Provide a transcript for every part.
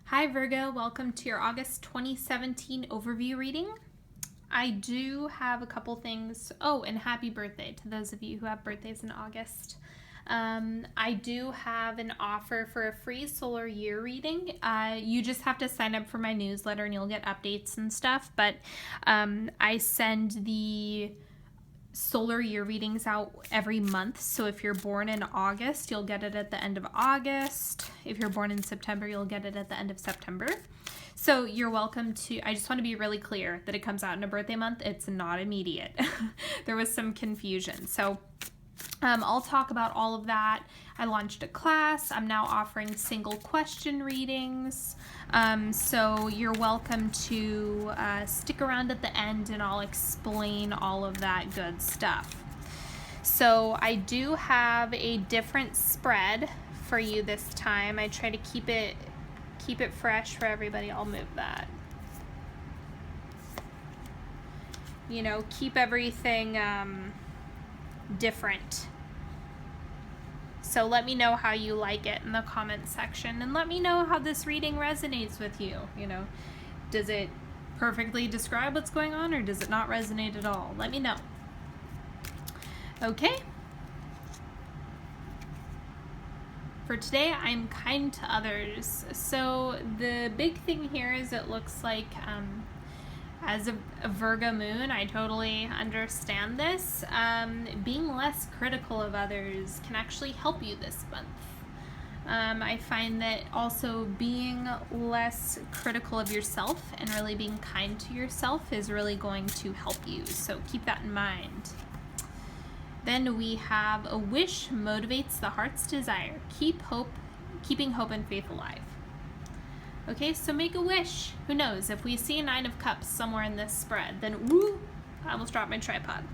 Hi Virgo, welcome to your August 2017 overview reading. I do have a couple things. Oh, and happy birthday to those of you who have birthdays in August. I do have an offer for a free solar year reading. You just have to sign up for my newsletter and you'll get updates and stuff. But I send the solar year readings out every month. So if you're born in August, you'll get it at the end of August. If you're born in September, you'll get it at the end of September. So you're welcome to, I just want to be really clear that it comes out in a birthday month. It's not immediate. There was some confusion. So I'll talk about all of that. I launched a class. I'm now offering single question readings. So you're welcome to stick around at the end and I'll explain all of that good stuff. So I do have a different spread for you this time. I try to keep it fresh for everybody. I'll move that. You know, keep everything different. So let me know how you like it in the comment section and let me know how this reading resonates with you. You know, does it perfectly describe what's going on or does it not resonate at all? Let me know. Okay. For today, I'm kind to others. So the big thing here is it looks like as a Virgo moon, I totally understand this. Being less critical of others can actually help you this month. I find that also being less critical of yourself and really being kind to yourself is really going to help you. So keep that in mind. Then we have a wish motivates the heart's desire. Keeping hope and faith alive. Okay, so make a wish. Who knows? If we see a 9 of Cups somewhere in this spread, then woo, I almost dropped my tripod.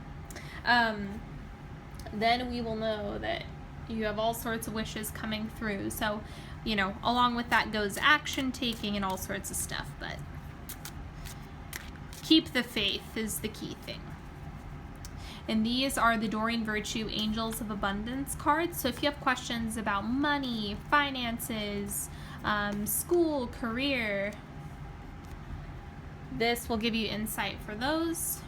Then we will know that you have all sorts of wishes coming through. So, you know, along with that goes action taking and all sorts of stuff. But keep the faith is the key thing. And these are the Doreen Virtue Angels of Abundance cards. So if you have questions about money, finances, school, career, this will give you insight for those.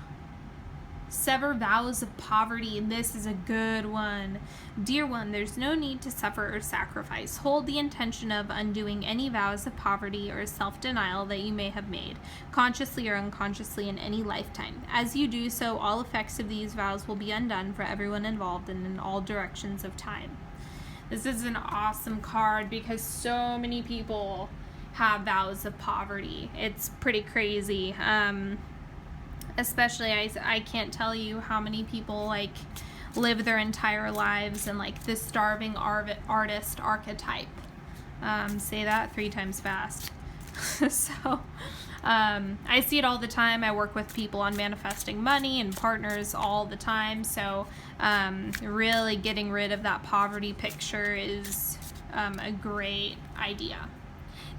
Sever vows of poverty. This is a good one. Dear one, there's no need to suffer or sacrifice. Hold the intention of undoing any vows of poverty or self-denial that you may have made, consciously or unconsciously in any lifetime. As you do so, all effects of these vows will be undone for everyone involved and in all directions of time. This is an awesome card because so many people have vows of poverty. It's pretty crazy. Especially, I can't tell you how many people like live their entire lives in like this starving artist archetype. Say that 3 times fast. So I see it all the time. I work with people on manifesting money and partners all the time. So really getting rid of that poverty picture is a great idea.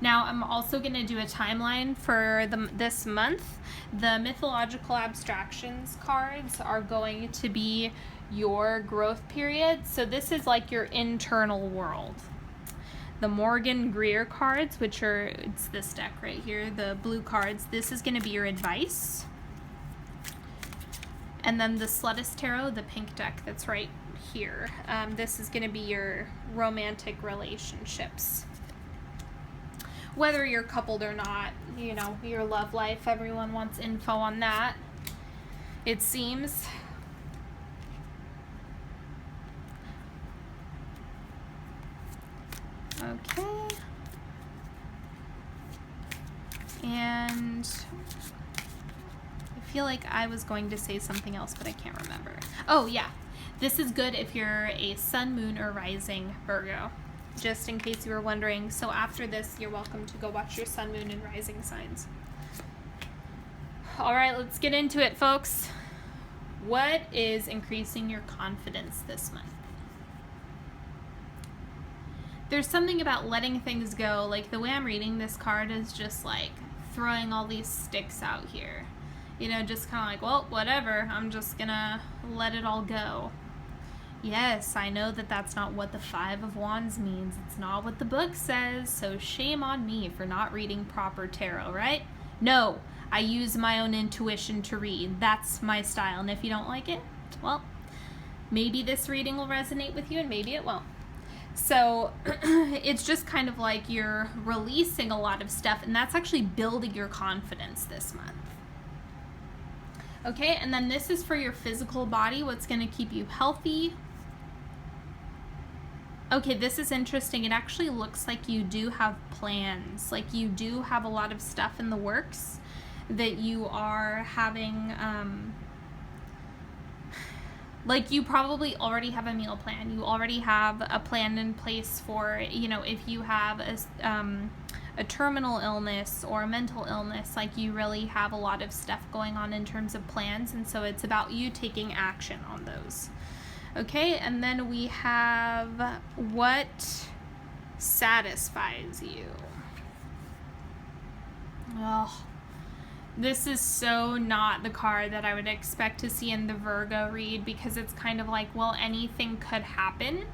Now I'm also going to do a timeline for this month. The Mythological Abstractions cards are going to be your growth period. So this is like your internal world. The Greer cards, which are, it's this deck right here, the blue cards, this is going to be your advice. And then the Slutist Tarot, the pink deck that's right here, this is going to be your romantic relationships. Whether you're coupled or not, you know, your love life, everyone wants info on that, it seems. Okay. And I feel like I was going to say something else, but I can't remember. Oh, yeah. This is good if you're a sun, moon, or rising Virgo. Just in case you were wondering. So after this, you're welcome to go watch your sun, moon, and rising signs. All right, let's get into it, folks. What is increasing your confidence this month? There's something about letting things go. Like the way I'm reading this card is just like throwing all these sticks out here. You know, just kind of like, well, whatever. I'm just gonna let it all go. Yes, I know that that's not what the Five of Wands means. It's not what the book says, so shame on me for not reading proper tarot, right? No, I use my own intuition to read. That's my style, and if you don't like it, well, maybe this reading will resonate with you and maybe it won't. So it's just kind of like you're releasing a lot of stuff, and that's actually building your confidence this month. Okay, and then this is for your physical body, what's going to keep you healthy. Okay, this is interesting. It actually looks like you do have plans. Like you do have a lot of stuff in the works that you are having, like you probably already have a meal plan. You already have a plan in place for, you know, if you have a terminal illness or a mental illness, like you really have a lot of stuff going on in terms of plans. And so it's about you taking action on those. Okay, and then we have what satisfies you. Oh, this is so not the card that I would expect to see in the Virgo read, because it's kind of like, well, anything could happen.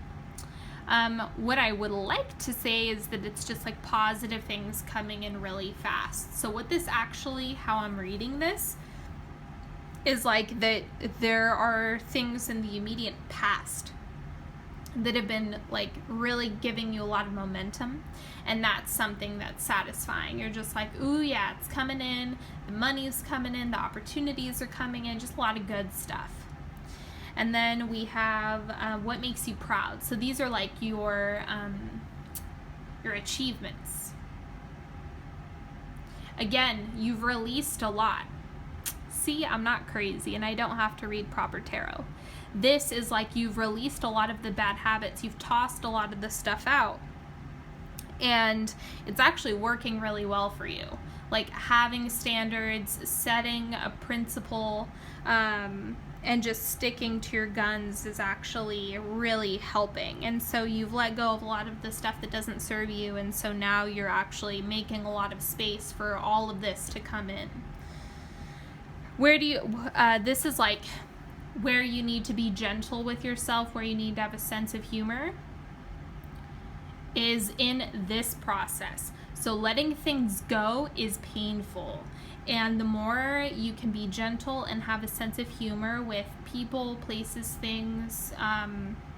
What I would like to say is that it's just like positive things coming in really fast. So what this actually, how I'm reading this, is like that there are things in the immediate past that have been like really giving you a lot of momentum, and that's something that's satisfying. You're just like, ooh yeah, it's coming in, the money's coming in, the opportunities are coming in, just a lot of good stuff. And then we have what makes you proud. So these are like your achievements. Again, you've released a lot. See, I'm not crazy and I don't have to read proper tarot. This is like you've released a lot of the bad habits. You've tossed a lot of the stuff out. And it's actually working really well for you. Like having standards, setting a principle, and just sticking to your guns is actually really helping. And so you've let go of a lot of the stuff that doesn't serve you. And so now you're actually making a lot of space for all of this to come in. Where do you, this is like where you need to be gentle with yourself, where you need to have a sense of humor, is in this process. So letting things go is painful. And the more you can be gentle and have a sense of humor with people, places, things,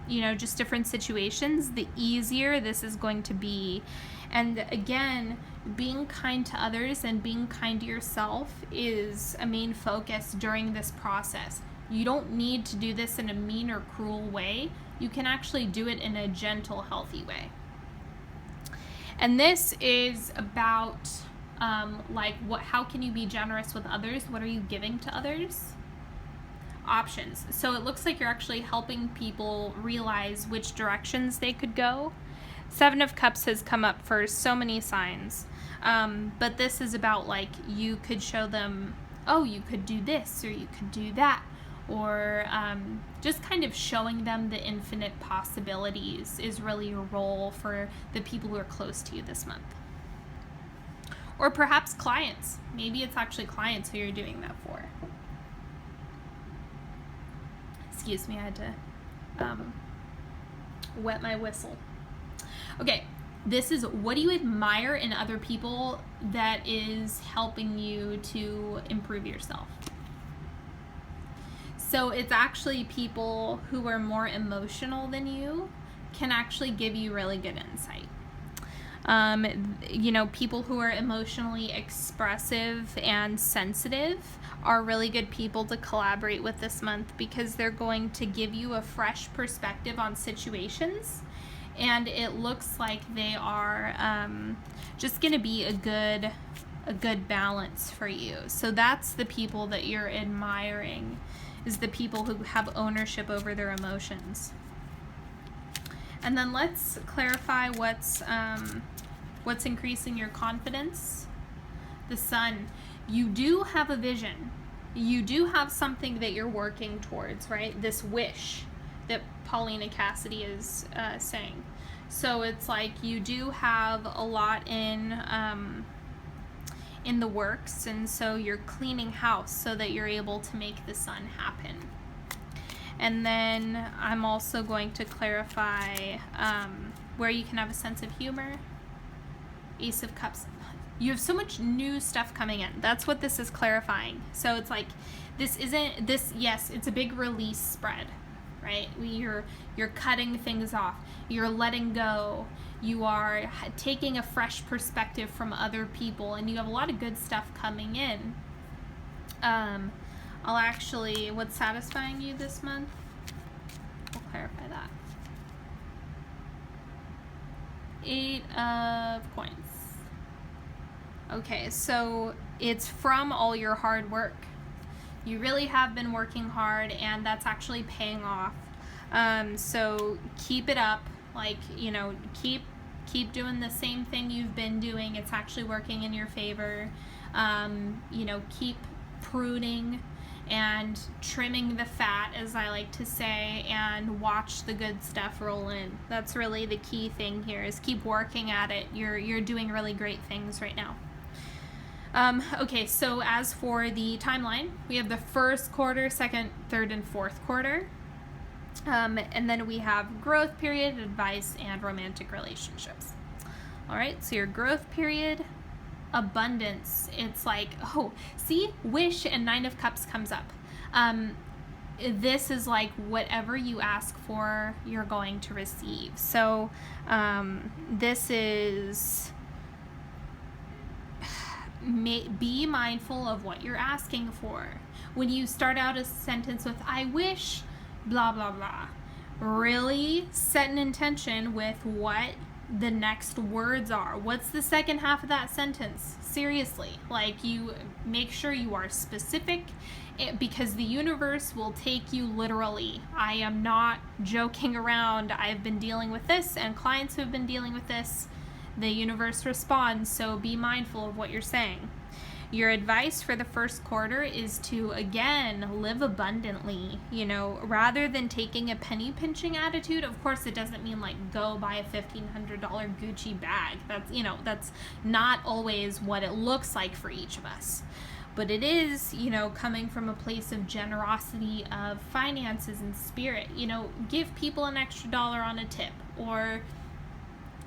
you know, just different situations, the easier this is going to be. And again, being kind to others and being kind to yourself is a main focus during this process. You don't need to do this in a mean or cruel way. You can actually do it in a gentle, healthy way. And this is about like how can you be generous with others? What are you giving to others? Options. So it looks like you're actually helping people realize which directions they could go. Seven of Cups has come up for so many signs. But this is about like you could show them, oh, you could do this or you could do that. Or just kind of showing them the infinite possibilities is really your role for the people who are close to you this month. Or perhaps clients. Maybe it's actually clients who you're doing that for. Excuse me, I had to wet my whistle. Okay, this is what do you admire in other people that is helping you to improve yourself? So it's actually people who are more emotional than you can actually give you really good insight. You know, people who are emotionally expressive and sensitive are really good people to collaborate with this month, because they're going to give you a fresh perspective on situations, and it looks like they are just going to be a good balance for you. So that's the people that you're admiring, is the people who have ownership over their emotions. And then let's clarify what's increasing your confidence. The Sun. You do have a vision. You do have something that you're working towards, right? This wish that Paulina Cassidy is saying. So it's like you do have a lot in the works, and so you're cleaning house so that you're able to make the Sun happen. And then I'm also going to clarify where you can have a sense of humor. Ace of Cups. You have so much new stuff coming in. That's what this is clarifying. So it's like, this isn't, this, yes, it's a big release spread, right? You're cutting things off. You're letting go. You are taking a fresh perspective from other people, and you have a lot of good stuff coming in. I'll actually, what's satisfying you this month? We'll clarify that. 8 of Coins. Okay, so it's from all your hard work. You really have been working hard, and that's actually paying off. So keep it up. Like, you know, keep doing the same thing you've been doing. It's actually working in your favor. You know, keep pruning and trimming the fat, as I like to say, and watch the good stuff roll in. That's really the key thing here, is keep working at it. You're doing really great things right now. Okay, so as for the timeline, we have the first quarter, second, third, and fourth quarter. And then we have growth period, advice, and romantic relationships. All right, so your growth period, abundance. It's like, oh, see, wish and 9 of Cups comes up. This is like whatever you ask for, you're going to receive. So this is, be mindful of what you're asking for. When you start out a sentence with, I wish, blah, blah, blah, really set an intention with what the next words are. What's the second half of that sentence? Seriously, like, you make sure you are specific, because the universe will take you literally. I am not joking around. I've been dealing with this, and clients who have been dealing with this, the universe responds, so be mindful of what you're saying. Your advice for the first quarter is to, again, live abundantly, you know, rather than taking a penny pinching attitude. Of course, it doesn't mean like go buy a $1,500 Gucci bag. That's, you know, that's not always what it looks like for each of us. But it is, you know, coming from a place of generosity of finances and spirit. You know, give people an extra dollar on a tip, or,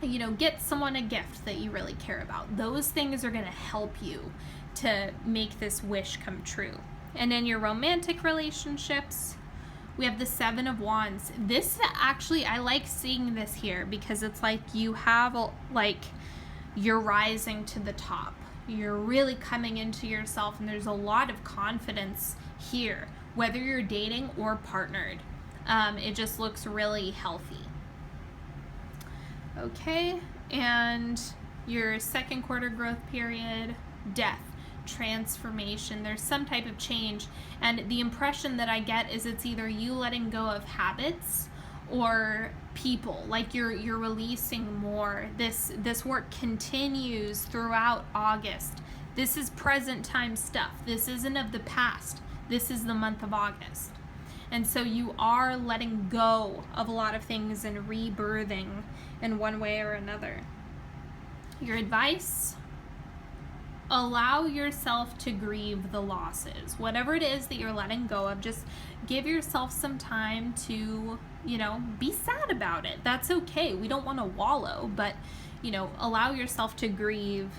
you know, get someone a gift that you really care about. Those things are going to help you to make this wish come true. And in your romantic relationships, we have the 7 of Wands. This actually, I like seeing this here, because it's like you have, like, you're rising to the top. You're really coming into yourself, and there's a lot of confidence here, whether you're dating or partnered. It just looks really healthy. Okay, and your second quarter growth period, death, transformation. There's some type of change, and the impression that I get is it's either you letting go of habits or people, like you're releasing more. This work continues throughout August. This is present time stuff. This isn't of the past. This is the month of August. And so you are letting go of a lot of things and rebirthing in one way or another. Your advice: allow yourself to grieve the losses. Whatever it is that you're letting go of, just give yourself some time to, you know, be sad about it. That's okay. We don't want to wallow, but, you know, allow yourself to grieve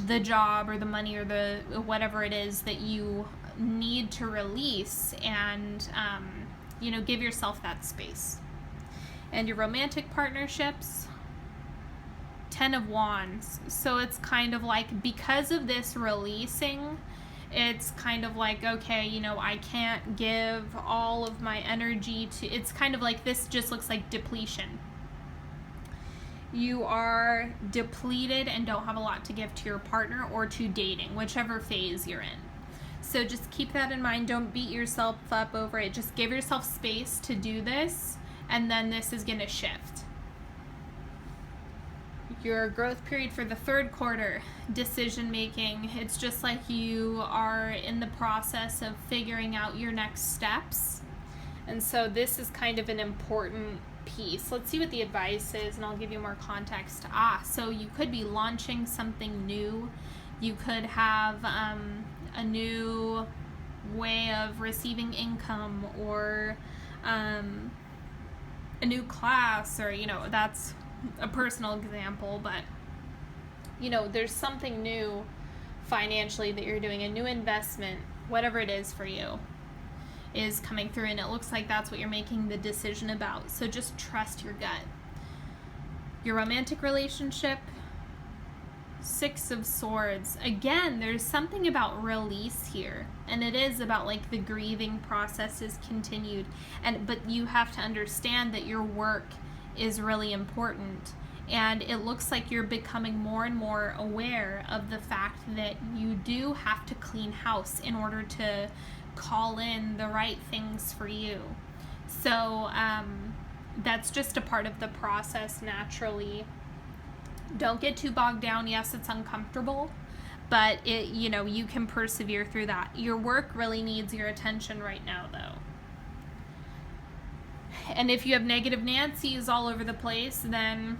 the job or the money or the whatever it is that you need to release, and, you know, give yourself that space. And your romantic partnerships, 10 of Wands. So it's kind of like, because of this releasing, it's kind of like, okay, you know, I can't give all of my energy to, it's kind of like, this just looks like depletion. You are depleted and don't have a lot to give to your partner or to dating, whichever phase you're in. So just keep that in mind. Don't beat yourself up over it. Just give yourself space to do this, and then this is going to shift. Your growth period for the third quarter, decision making. It's just like you are in the process of figuring out your next steps. And so this is kind of an important piece. Let's see what the advice is, and I'll give you more context. So you could be launching something new. You could have a new way of receiving income, or a new class, or, you know, that's a personal example, but, you know, there's something new financially that you're doing, a new investment, whatever it is for you, is coming through, and it looks like that's what you're making the decision about. So just trust your gut. Your romantic relationship, 6 of Swords. Again, there's something about release here, and it is about like the grieving process is continued, but you have to understand that your work is really important, and it looks like you're becoming more and more aware of the fact that you do have to clean house in order to call in the right things for you. So that's just a part of the process naturally. Don't get too bogged down. Yes, it's uncomfortable, but it, you know, you can persevere through that. Your work really needs your attention right now, though. And if you have negative Nancy's all over the place, then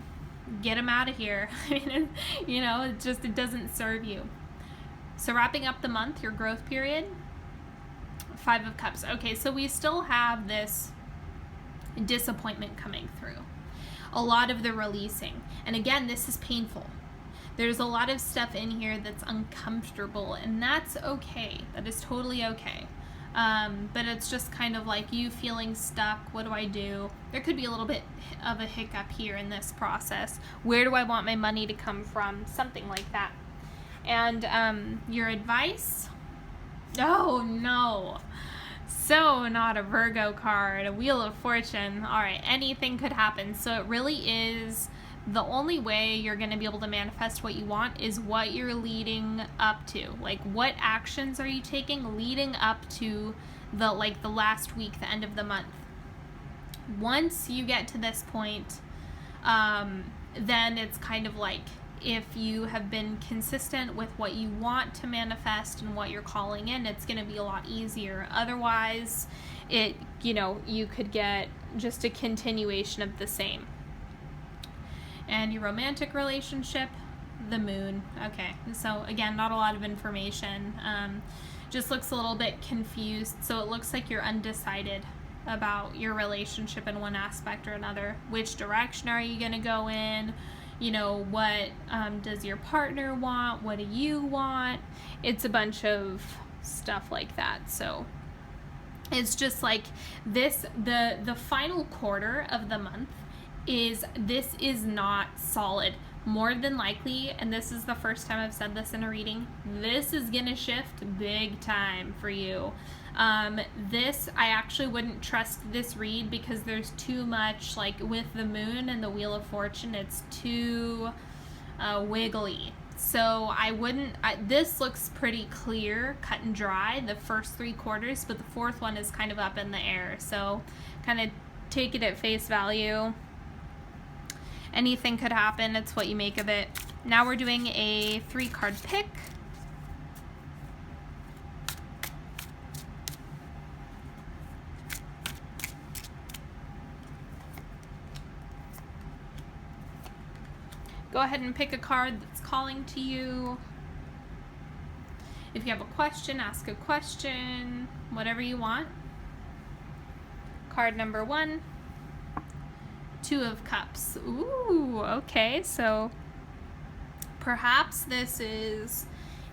get them out of here. I mean, you know, it doesn't serve you. So wrapping up the month, your growth period, 5 of Cups. Okay, so we still have this disappointment coming through. A lot of the releasing. And again, this is painful. There's a lot of stuff in here that's uncomfortable, and that's okay. That is totally okay. But it's just kind of like you feeling stuck. What do I do? There could be a little bit of a hiccup here in this process. Where do I want my money to come from? Something like that. And your advice? Oh, no. So not a Virgo card, a Wheel of Fortune. All right, anything could happen. So it really is the only way you're going to be able to manifest what you want is what you're leading up to. Like, what actions are you taking leading up to the last week, the end of the month? Once you get to this point, then it's kind of like, if you have been consistent with what you want to manifest and what you're calling in, it's going to be a lot easier. Otherwise, you could get just a continuation of the same. And your romantic relationship, the Moon. Okay, so again, not a lot of information. Just looks a little bit confused. So it looks like you're undecided about your relationship in one aspect or another. Which direction are you going to go in? You know, what does your partner want? What do you want? It's a bunch of stuff like that. So it's just like this, the final quarter of the month is not solid. More than likely, and this is the first time I've said this in a reading, this is gonna shift big time for you. I actually wouldn't trust this read because there's too much, like with the Moon and the Wheel of Fortune, it's too wiggly. So this looks pretty clear, cut and dry, the first 3 quarters, but the 4th one is kind of up in the air. So kind of take it at face value. Anything could happen. It's what you make of it. Now we're doing a 3-card pick. Go ahead and pick a card that's calling to you. If you have a question, ask a question, whatever you want. Card number 1, 2 of Cups. Ooh, okay, so perhaps this is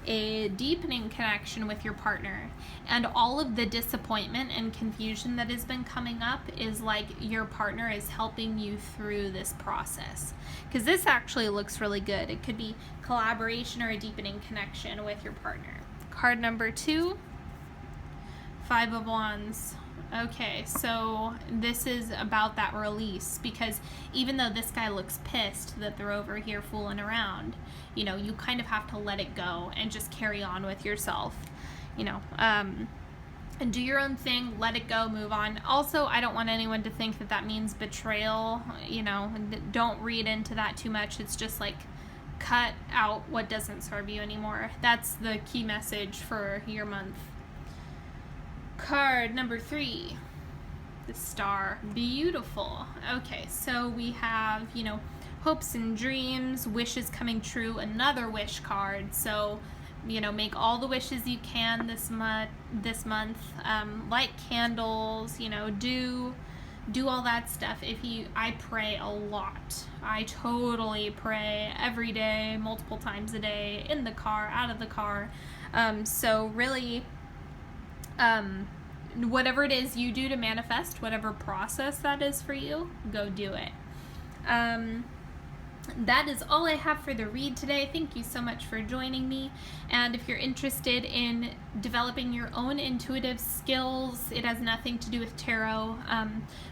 a deepening connection with your partner, and all of the disappointment and confusion that has been coming up is like your partner is helping you through this process, because this actually looks really good. It could be collaboration or a deepening connection with your partner. Card number 2, 5 of Wands. Okay, so this is about that release, because even though this guy looks pissed that they're over here fooling around, you know, you kind of have to let it go and just carry on with yourself, you know, and do your own thing, let it go, move on. Also, I don't want anyone to think that that means betrayal, you know, don't read into that too much. It's just like, cut out what doesn't serve you anymore. That's the key message for your month. Card number 3, the Star. Beautiful. Okay, so we have, you know, hopes and dreams, wishes coming true, another wish card. So make all the wishes you can this month. Light candles, do all that stuff. I pray a lot. I totally pray every day, multiple times a day, in the car, out of the car. So really, whatever it is you do to manifest, whatever process that is for you, go do it. That is all I have for the read today. Thank you so much for joining me. And if you're interested in developing your own intuitive skills, it has nothing to do with tarot,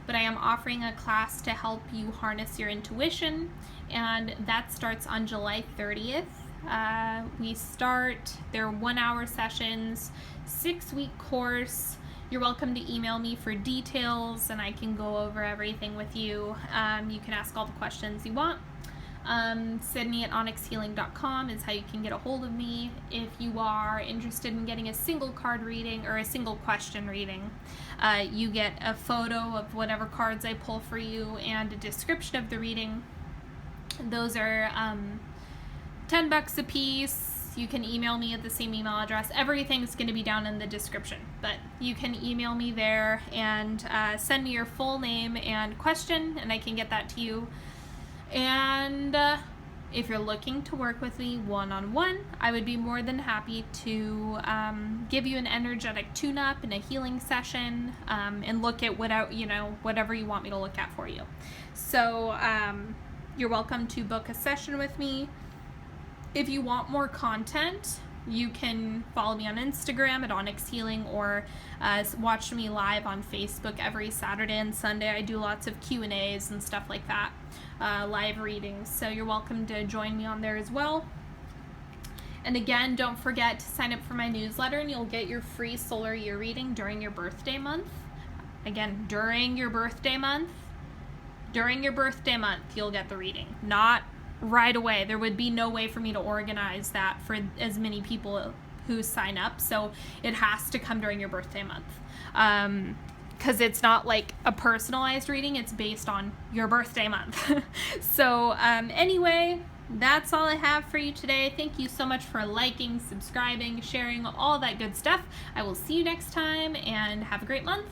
but I am offering a class to help you harness your intuition, and that starts on July 30th. They're 1-hour sessions, 6-week course. You're welcome to email me for details, and I can go over everything with you. You can ask all the questions you want. Sydney at onyxhealing.com is how you can get a hold of me. If you are interested in getting a single card reading or a single question reading, you get a photo of whatever cards I pull for you and a description of the reading. Those are $10 a piece. You can email me at the same email address. Everything's going to be down in the description, but you can email me there and send me your full name and question, and I can get that to you. And if you're looking to work with me one-on-one, I would be more than happy to give you an energetic tune-up and a healing session, and look at whatever you want me to look at for you. So you're welcome to book a session with me. If you want more content, you can follow me on Instagram at Onyx Healing, or watch me live on Facebook every Saturday and Sunday. I do lots of Q&As and stuff like that, live readings. So you're welcome to join me on there as well. And again, don't forget to sign up for my newsletter, and you'll get your free solar year reading during your birthday month. Again, during your birthday month, you'll get the reading. Not right away. There would be no way for me to organize that for as many people who sign up, so it has to come during your birthday month, because it's not like a personalized reading, it's based on your birthday month. So anyway, that's all I have for you today. Thank you so much for liking, subscribing, sharing, all that good stuff. I will see you next time, and have a great month.